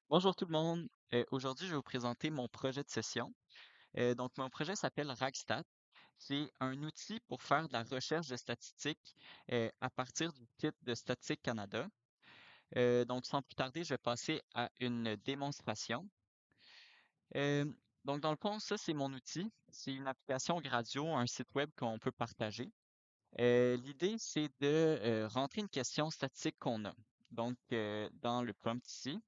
Bonjour tout le monde. Aujourd'hui, je vais vous présenter mon projet de session. Donc, mon projet s'appelle RagStat. C'est un outil pour faire de la recherche de statistiques à partir du site de Statistique Canada. Donc, sans plus tarder, je vais passer à une démonstration. Euh, donc, dans le fond, ça, c'est mon outil. C'est une application Gradio, un site web qu'on peut partager. L'idée, c'est de rentrer une question statistique qu'on a. Donc, dans le prompt ici.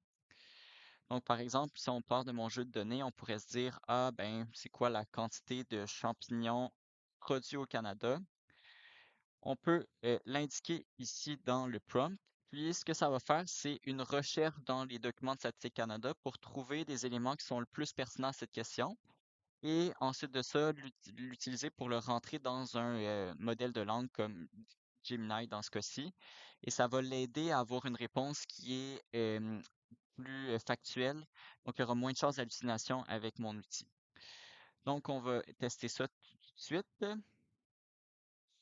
Donc, par exemple, si on part de mon jeu de données, on pourrait se dire, ah, ben, c'est quoi la quantité de champignons produits au Canada? On peut l'indiquer ici dans le prompt. Puis, ce que ça va faire, c'est une recherche dans les documents de Statistique Canada pour trouver des éléments qui sont le plus pertinents à cette question. Et ensuite de ça, l'utiliser pour le rentrer dans un modèle de langue comme Gemini dans ce cas-ci. Et ça va l'aider à avoir une réponse qui est plus factuel, donc il y aura moins de chances d'hallucination avec mon outil. Donc, on va tester ça tout de suite.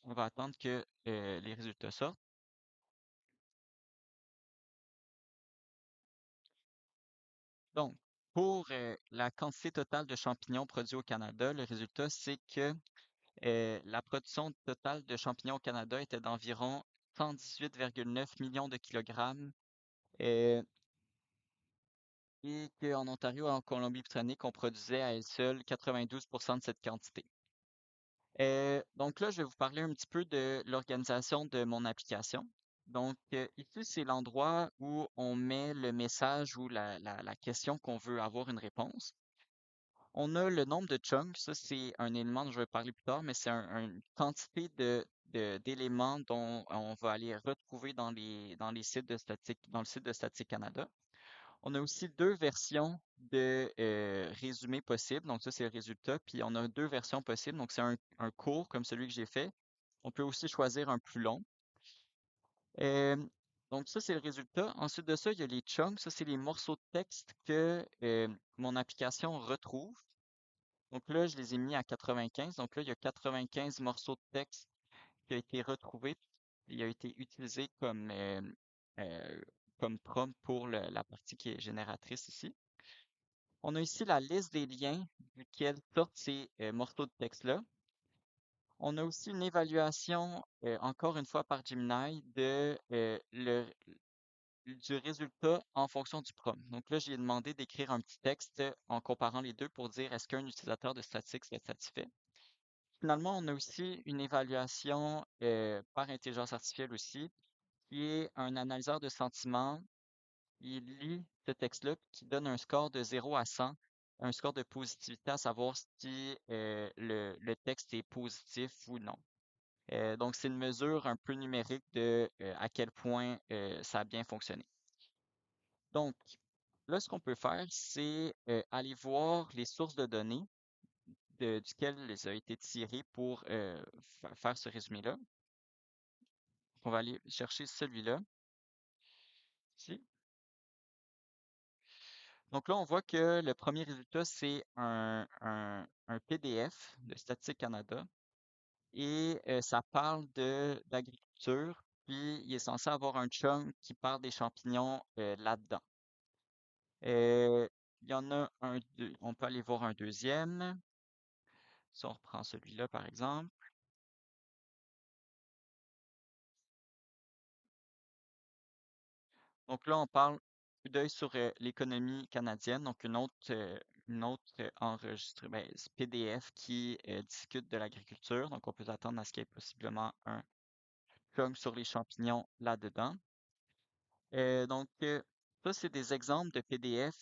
On va attendre que les résultats sortent. Donc, pour la quantité totale de champignons produits au Canada, le résultat, c'est que la production totale de champignons au Canada était d'environ 118,9 millions de kilogrammes euh, et qu'en Ontario et en Colombie-Britannique, on produisait à elle seule 92% de cette quantité. Donc là, je vais vous parler un petit peu de l'organisation de mon application. Donc, ici, c'est l'endroit où on met le message ou la question qu'on veut avoir une réponse. On a le nombre de chunks, ça c'est un élément dont je vais parler plus tard, mais c'est une quantité d'éléments dont on va aller retrouver dans les sites de statistique, dans le site de Statistique Canada. On a aussi deux versions de résumé possible. Donc ça, c'est le résultat. Puis on a deux versions possibles. Donc c'est un court comme celui que j'ai fait. On peut aussi choisir un plus long. Euh, donc ça, c'est le résultat. Ensuite de ça, il y a les chunks. Ça, c'est les morceaux de texte que mon application retrouve. Donc là, je les ai mis à 95. Donc là, il y a 95 morceaux de texte qui a été retrouvé. Il a été utilisé euh, comme prompt pour la partie qui est génératrice ici. On a ici la liste des liens duquel sortent ces morceaux de texte-là. On a aussi une évaluation, encore une fois par Gemini, du résultat en fonction du prompt. Donc là, j'ai demandé d'écrire un petit texte en comparant les deux pour dire est-ce qu'un utilisateur de statistique serait satisfait. Finalement, on a aussi une évaluation par intelligence artificielle aussi, qui est un analyseur de sentiments. Il lit ce texte-là, qui donne un score de 0 à 100, un score de positivité, à savoir si le texte est positif ou non. Donc, c'est une mesure un peu numérique de à quel point ça a bien fonctionné. Donc, là, ce qu'on peut faire, c'est aller voir les sources de données duquel les a été tirés pour faire ce résumé-là. On va aller chercher celui-là ici. Donc là, on voit que le premier résultat, c'est un PDF de Statistique Canada et ça parle d'agriculture, puis il est censé avoir un chunk qui parle des champignons là-dedans. Euh, il y en a on peut aller voir un deuxième, si on reprend celui-là par exemple. Donc là, on parle coup d'œil sur l'économie canadienne, donc une autre ben, PDF qui discute de l'agriculture. Donc on peut attendre à ce qu'il y ait possiblement un comme sur les champignons là-dedans. Donc ça, c'est des exemples de PDF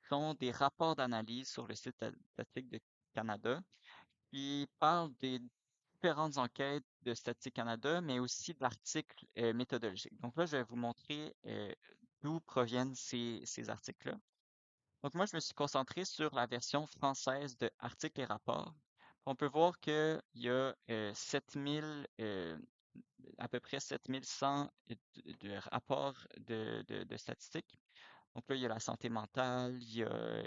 qui sont des rapports d'analyse sur le site Statistique de Canada qui parlent des différentes enquêtes de Statistique Canada, mais aussi d'articles méthodologiques. Donc là, je vais vous montrer d'où proviennent ces articles-là. Donc moi, je me suis concentré sur la version française de articles et rapports. On peut voir qu'il y a 7000, à peu près 7100 de rapports de statistiques. Donc là, il y a la santé mentale, il y a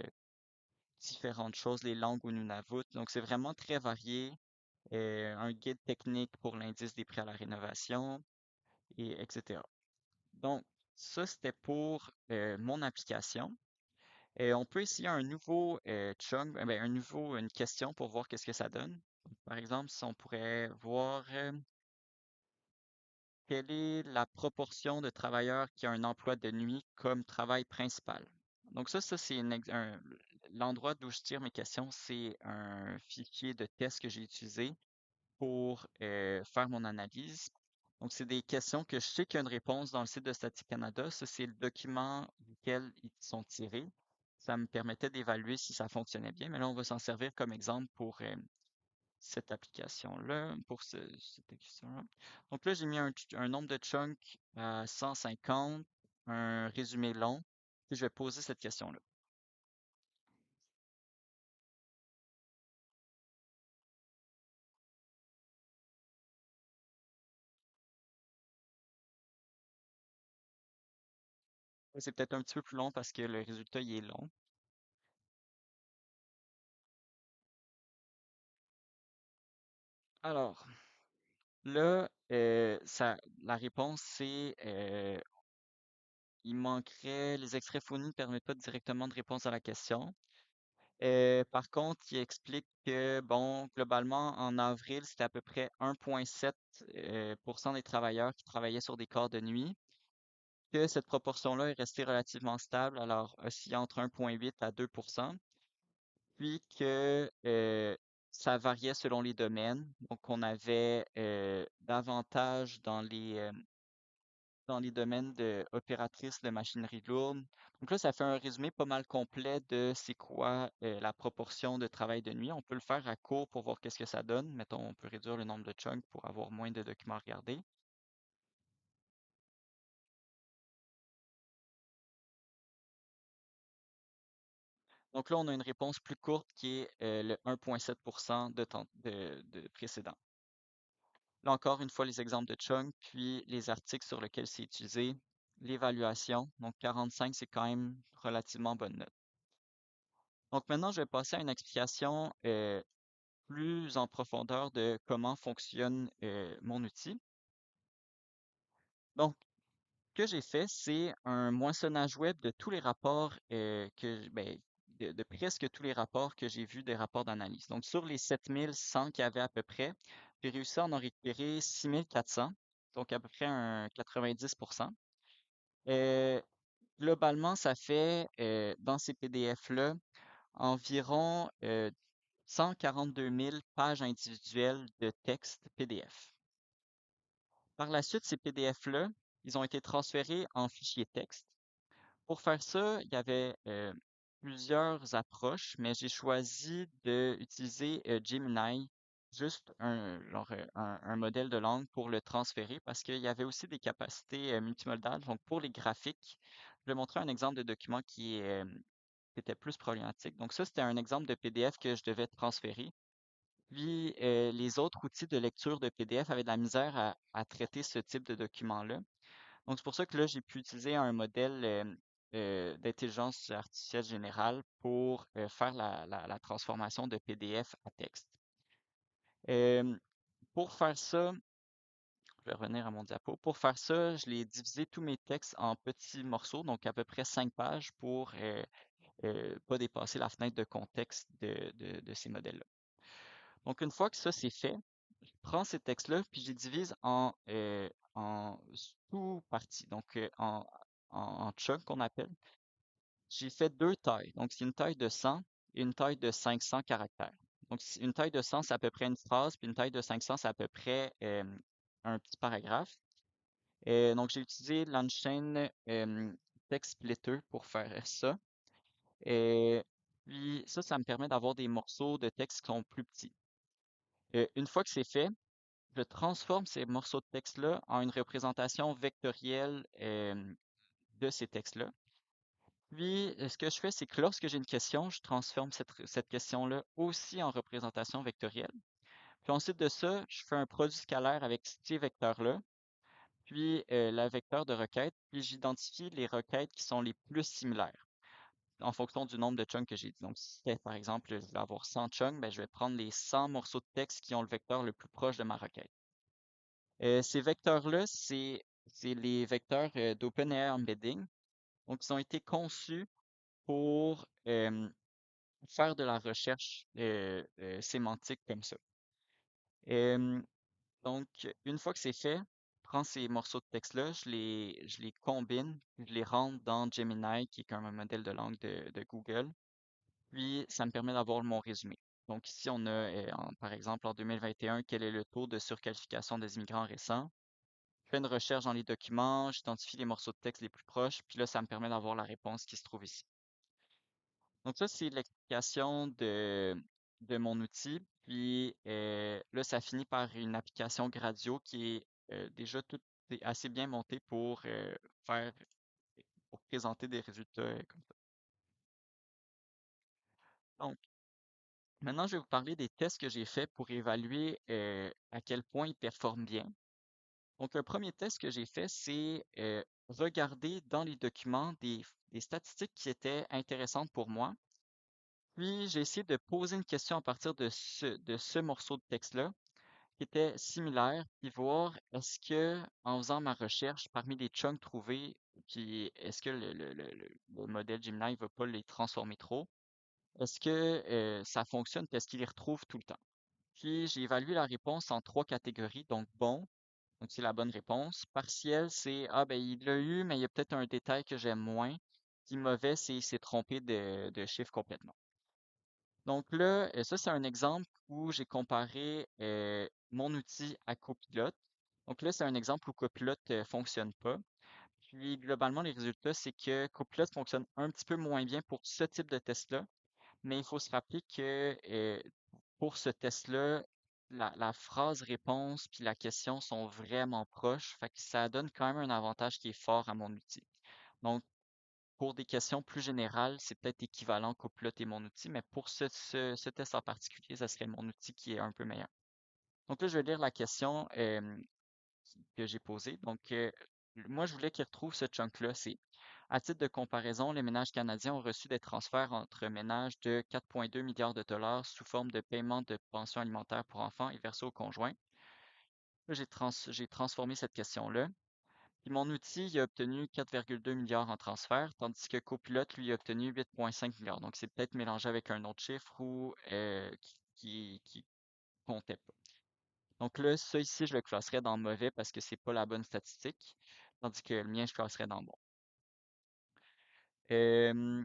différentes choses, les langues au Nunavut. Donc c'est vraiment très varié. Un guide technique pour l'indice des prix à la rénovation, et etc. Donc, ça, c'était pour mon application. Et on peut essayer un nouveau chunk, une question pour voir qu'est-ce que ça donne. Par exemple, si on pourrait voir quelle est la proportion de travailleurs qui ont un emploi de nuit comme travail principal. Donc ça c'est l'endroit d'où je tire mes questions, c'est un fichier de test que j'ai utilisé pour faire mon analyse. Donc, c'est des questions que je sais qu'il y a une réponse dans le site de Statistique Canada. Ça, c'est le document duquel ils sont tirés. Ça me permettait d'évaluer si ça fonctionnait bien, mais là, on va s'en servir comme exemple pour cette application-là, pour cette application-là. Donc là, j'ai mis un nombre de chunks à 150, un résumé long, puis je vais poser cette question-là. C'est peut-être un petit peu plus long parce que le résultat, il est long. Alors, là, la réponse, c'est il manquerait, les extraits fournis ne permettent pas directement de réponse à la question. Par contre, il explique que, bon, globalement, en avril, c'était à peu près 1,7 % des travailleurs qui travaillaient sur des corps de nuit, que cette proportion-là est restée relativement stable, alors oscillant entre 1,8 à 2%, puis que ça variait selon les domaines. Donc, on avait davantage dans les domaines de opératrice de machinerie lourde. Donc là, ça fait un résumé pas mal complet de c'est quoi la proportion de travail de nuit. On peut le faire à court pour voir qu'est-ce que ça donne. Mettons, on peut réduire le nombre de chunks pour avoir moins de documents à regarder. Donc là, on a une réponse plus courte qui est le 1,7% de précédent. Là encore, une fois, les exemples de chunks, puis les articles sur lesquels c'est utilisé, l'évaluation. Donc 45, c'est quand même relativement bonne note. Donc maintenant, je vais passer à une explication plus en profondeur de comment fonctionne mon outil. Donc, ce que j'ai fait, c'est un moissonnage web de tous les rapports de presque tous les rapports que j'ai vus des rapports d'analyse. Donc, sur les 7100 qu'il y avait à peu près, j'ai réussi à en récupérer 6400, donc à peu près un 90%. Euh, Globalement, ça fait dans ces PDF-là environ 142 000 pages individuelles de texte PDF. Par la suite, ces PDF-là, ils ont été transférés en fichier texte. Pour faire ça, il y avait plusieurs approches, mais j'ai choisi d'utiliser Gemini, juste un modèle de langue pour le transférer parce qu'il y avait aussi des capacités multimodales. Donc, pour les graphiques, je vais montrer un exemple de document qui était plus problématique. Donc, ça, c'était un exemple de PDF que je devais transférer. Puis, les autres outils de lecture de PDF avaient de la misère à traiter ce type de document-là. Donc, c'est pour ça que là, j'ai pu utiliser un modèle d'intelligence artificielle générale pour faire la transformation de PDF à texte. Euh, pour faire ça, je vais revenir à mon diapo. Pour faire ça, je l'ai divisé tous mes textes en petits morceaux, donc à peu près 5 pages pour pas dépasser la fenêtre de contexte de ces modèles-là. Donc, une fois que ça c'est fait, je prends ces textes-là, puis je les divise en sous-parties, donc en chunks qu'on appelle. J'ai fait deux tailles. Donc, c'est une taille de 100 et une taille de 500 caractères. Donc, une taille de 100, c'est à peu près une phrase, puis une taille de 500, c'est à peu près un petit paragraphe. Donc, j'ai utilisé l'Unchained Text Splitter pour faire ça. Et puis, ça me permet d'avoir des morceaux de texte qui sont plus petits. Une fois que c'est fait, je transforme ces morceaux de texte-là en une représentation vectorielle de ces textes-là. Puis, ce que je fais, c'est que lorsque j'ai une question, je transforme cette question-là aussi en représentation vectorielle. Puis ensuite de ça, je fais un produit scalaire avec ces vecteurs-là, puis la vecteur de requête, puis j'identifie les requêtes qui sont les plus similaires en fonction du nombre de chunks que j'ai dit. Donc, si c'était, par exemple, je vais avoir 100 chunks, ben, je vais prendre les 100 morceaux de texte qui ont le vecteur le plus proche de ma requête. Ces vecteurs-là, c'est les vecteurs d'OpenAI Embedding. Donc, ils ont été conçus pour faire de la recherche sémantique comme ça. Euh, donc, une fois que c'est fait, je prends ces morceaux de texte-là, je les combine, je les rentre dans Gemini, qui est comme un modèle de langue de Google. Puis, ça me permet d'avoir mon résumé. Donc, ici, on a, par exemple, en 2021, quel est le taux de surqualification des immigrants récents? Je fais une recherche dans les documents, j'identifie les morceaux de texte les plus proches, puis là, ça me permet d'avoir la réponse qui se trouve ici. Donc, ça, c'est l'explication de mon outil. Puis, là, ça finit par une application Gradio qui est déjà toute assez bien montée faire, pour présenter des résultats comme ça. Donc, maintenant, je vais vous parler des tests que j'ai faits pour évaluer à quel point ils performent bien. Donc, le premier test que j'ai fait, c'est regarder dans les documents des statistiques qui étaient intéressantes pour moi. Puis, j'ai essayé de poser une question à partir de ce morceau de texte-là, qui était similaire, puis voir est-ce que, en faisant ma recherche parmi les chunks trouvés, puis est-ce que le modèle Gemini ne va pas les transformer trop? Est-ce que ça fonctionne? Puis est-ce qu'il les retrouve tout le temps? Puis j'ai évalué la réponse en trois catégories. Donc bon, donc c'est la bonne réponse. Partiel, c'est ah ben il l'a eu, mais il y a peut-être un détail que j'aime moins. Puis mauvais, c'est il s'est trompé de chiffre complètement. Donc là, ça c'est un exemple où j'ai comparé mon outil à Copilot. Donc là, c'est un exemple où Copilot fonctionne pas. Puis globalement, les résultats, c'est que Copilot fonctionne un petit peu moins bien pour ce type de test-là. Mais il faut se rappeler que pour ce test-là, la phrase réponse puis la question sont vraiment proches. Fait que ça donne quand même un avantage qui est fort à mon outil. Donc, pour des questions plus générales, c'est peut-être équivalent Copilot et mon outil, mais pour ce test en particulier, ça serait mon outil qui est un peu meilleur. Donc là, je vais lire la question que j'ai posée. Donc, moi, je voulais qu'il retrouve ce chunk-là. C'est à titre de comparaison, les ménages canadiens ont reçu des transferts entre ménages de 4,2 milliards de dollars sous forme de paiement de pension alimentaire pour enfants et versés aux conjoints. Là, j'ai transformé cette question-là. Puis mon outil, il a obtenu 4,2 milliards en transfert, tandis que Copilot, lui, a obtenu 8,5 milliards. Donc, c'est peut-être mélangé avec un autre chiffre ou qui comptait pas. Donc là, ça ici, je le classerais dans mauvais parce que c'est pas la bonne statistique, tandis que le mien, je classerais dans bon. Euh,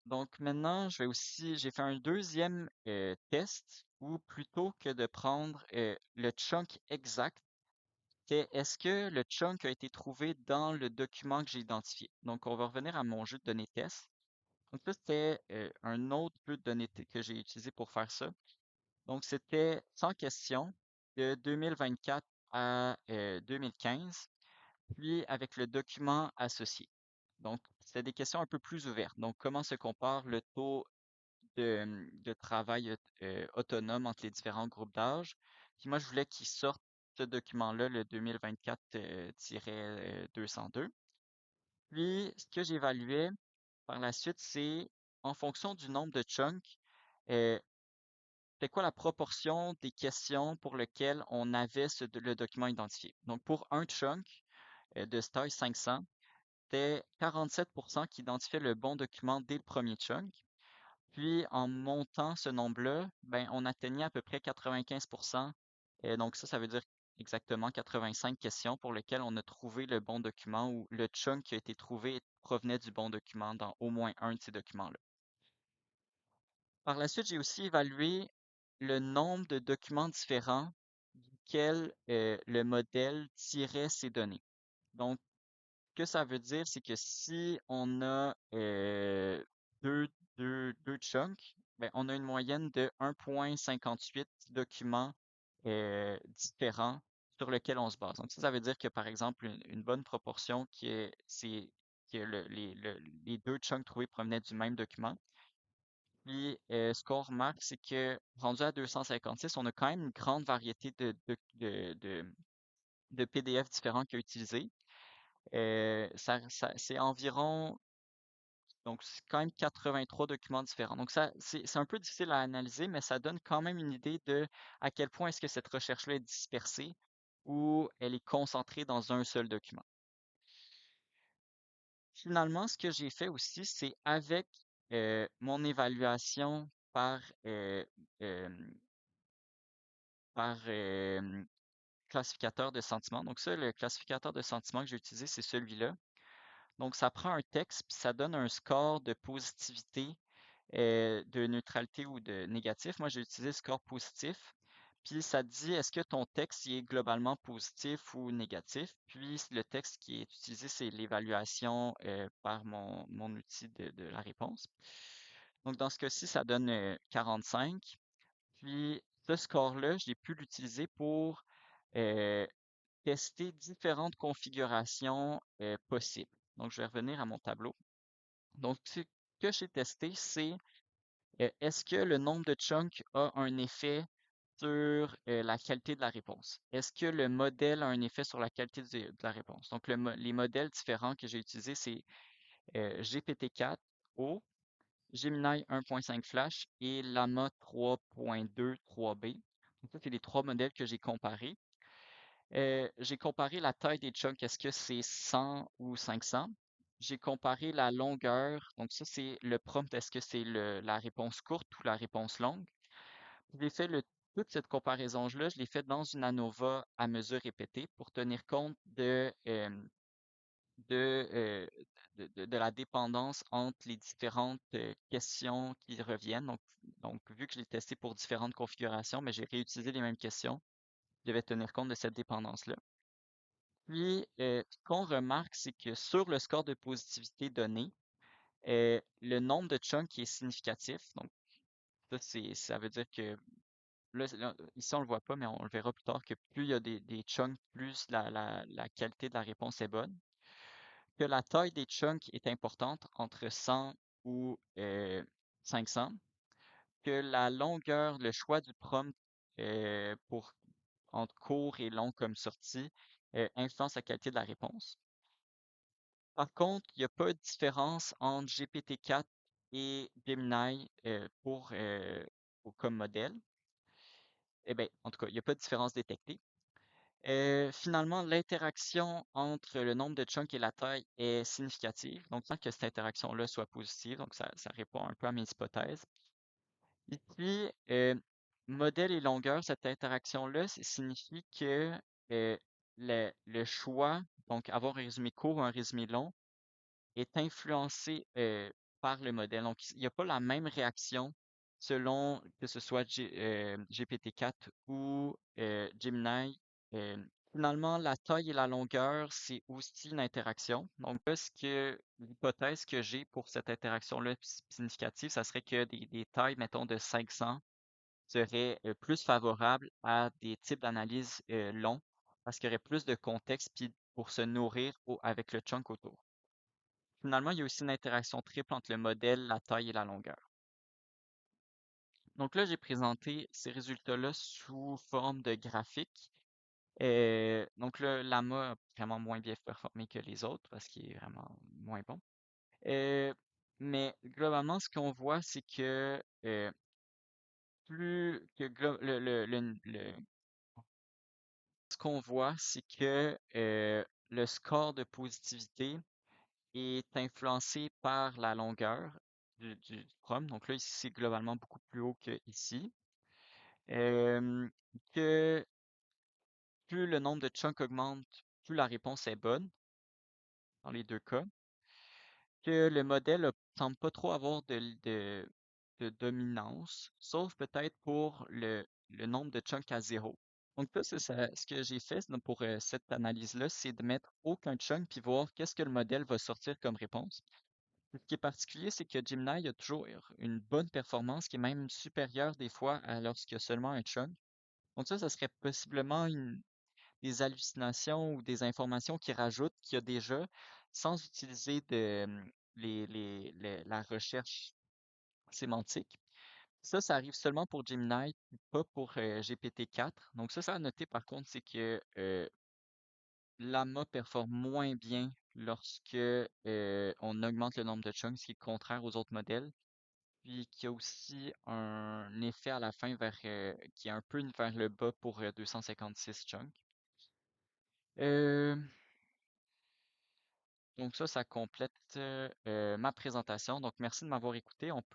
donc maintenant, j'ai fait un deuxième test où plutôt que de prendre le chunk exact, c'est est-ce que le chunk a été trouvé dans le document que j'ai identifié. Donc on va revenir à mon jeu de données test. Donc ça, c'était un autre jeu de données que j'ai utilisé pour faire ça. Donc c'était 100 questions de 2024 à 2015, puis avec le document associé. Donc, c'était des questions un peu plus ouvertes. Donc, comment se compare le taux de travail autonome entre les différents groupes d'âge? Puis moi, je voulais qu'il sorte ce document-là, le 2024-202. Puis, ce que j'évaluais par la suite, c'est en fonction du nombre de chunks, euh, c'est quoi la proportion des questions pour lesquelles on avait le document identifié. Donc, pour un chunk de stage 500, c'était 47% qui identifiaient le bon document dès le premier chunk. Puis, en montant ce nombre-là, ben, on atteignait à peu près 95%. Et donc, ça veut dire exactement 85 questions pour lesquelles on a trouvé le bon document ou le chunk qui a été trouvé provenait du bon document dans au moins un de ces documents-là. Par la suite, j'ai aussi évalué le nombre de documents différents duquel le modèle tirait ses données. Donc, ce que ça veut dire, c'est que si on a deux, deux chunks, ben, on a une moyenne de 1,58 documents différents sur lesquels on se base. Donc, ça veut dire que, par exemple, une bonne proportion c'est que les deux chunks trouvés provenaient du même document. Puis, ce qu'on remarque, c'est que rendu à 256, on a quand même une grande variété de PDF différents qu'il a utilisés. C'est environ, donc c'est quand même 83 documents différents. Donc ça, c'est un peu difficile à analyser, mais ça donne quand même une idée de à quel point est-ce que cette recherche-là est dispersée ou elle est concentrée dans un seul document. finalement, ce que j'ai fait aussi, c'est avec mon évaluation par, euh, euh, par classificateur de sentiments. Donc ça, le classificateur de sentiments que j'ai utilisé, c'est celui-là. Donc ça prend un texte, puis ça donne un score de positivité, de neutralité ou de négatif. Moi, j'ai utilisé le score positif. Puis ça dit est-ce que ton texte il est globalement positif ou négatif. Puis le texte qui est utilisé, c'est l'évaluation par mon outil de la réponse. Donc dans ce cas-ci, ça donne 45. Puis ce score-là, j'ai pu l'utiliser pour euh, tester différentes configurations possibles. Donc je vais revenir à mon tableau. Donc ce que j'ai testé, c'est est-ce que le nombre de chunks a un effet sur la qualité de la réponse? Est-ce que le modèle a un effet sur la qualité de la réponse? Donc, les modèles différents que j'ai utilisés, c'est GPT-4O, Gemini 1.5 Flash et Llama 3.2 3B. Donc, ça, c'est les trois modèles que j'ai comparés. J'ai comparé la taille des chunks, est-ce que c'est 100 ou 500? J'ai comparé la longueur, donc ça c'est le prompt, est-ce que c'est la réponse courte ou la réponse longue? J'ai fait toute cette comparaison-là, je l'ai fait dans une ANOVA à mesure répétée pour tenir compte de, euh, de la dépendance entre les différentes questions qui reviennent. Donc, vu que je l'ai testé pour différentes configurations, mais j'ai réutilisé les mêmes questions, je devais tenir compte de cette dépendance-là. Puis, ce qu'on remarque, c'est que sur le score de positivité donné, le nombre de chunks est significatif. Donc, ça veut dire que là, ici, on le voit pas, mais on le verra plus tard que plus il y a des chunks, plus la qualité de la réponse est bonne. Que la taille des chunks est importante, entre 100 ou 500. Que la longueur, le choix du prompt pour entre court et long comme sortie influence la qualité de la réponse. Par contre, il n'y a pas de différence entre GPT-4 et Gemini comme modèle. Eh bien, en tout cas, il n'y a pas de différence détectée. Finalement, l'interaction entre le nombre de chunks et la taille est significative. Donc, tant que cette interaction-là soit positive, donc ça répond un peu à mes hypothèses. Et puis, modèle et longueur, cette interaction-là, signifie que le choix, donc avoir un résumé court ou un résumé long, est influencé par le modèle. Donc, il n'y a pas la même réaction selon que ce soit GPT-4 ou Gemini. Euh, Finalement, la taille et la longueur, c'est aussi une interaction. Donc, là, l'hypothèse que j'ai pour cette interaction-là significative, ça serait que des tailles, mettons, de 500 seraient plus favorables à des types d'analyse longs parce qu'il y aurait plus de contexte puis pour se nourrir avec le chunk autour. Finalement, il y a aussi une interaction triple entre le modèle, la taille et la longueur. Donc là, j'ai présenté ces résultats-là sous forme de graphique. Donc le Lama a vraiment moins bien performé que les autres parce qu'il est vraiment moins bon. Euh, mais globalement, ce qu'on voit, c'est que plus que ce qu'on voit, c'est que le score de positivité est influencé par la longueur du prompt. Donc là, ici, c'est globalement beaucoup plus haut que ici. Euh, que plus le nombre de chunks augmente, plus la réponse est bonne dans les deux cas. Que le modèle semble pas trop avoir de dominance, sauf peut-être pour le nombre de chunks à zéro. Donc là, ce que j'ai fait pour cette analyse-là, c'est de mettre aucun chunk puis voir qu'est-ce que le modèle va sortir comme réponse. Ce qui est particulier, c'est que Gemini a toujours une bonne performance qui est même supérieure des fois à lorsqu'il y a seulement un chunk. Donc ça serait possiblement des hallucinations ou des informations qu'il rajoute qu'il y a déjà sans utiliser la recherche sémantique. Ça arrive seulement pour Gemini, pas pour GPT-4. Donc ça à noter par contre, c'est que Llama performe moins bien lorsque on augmente le nombre de chunks, ce qui est contraire aux autres modèles. Puis qu'il y a aussi un effet à la fin qui est un peu vers le bas pour 256 chunks. Euh, Donc ça complète ma présentation. Donc merci de m'avoir écouté.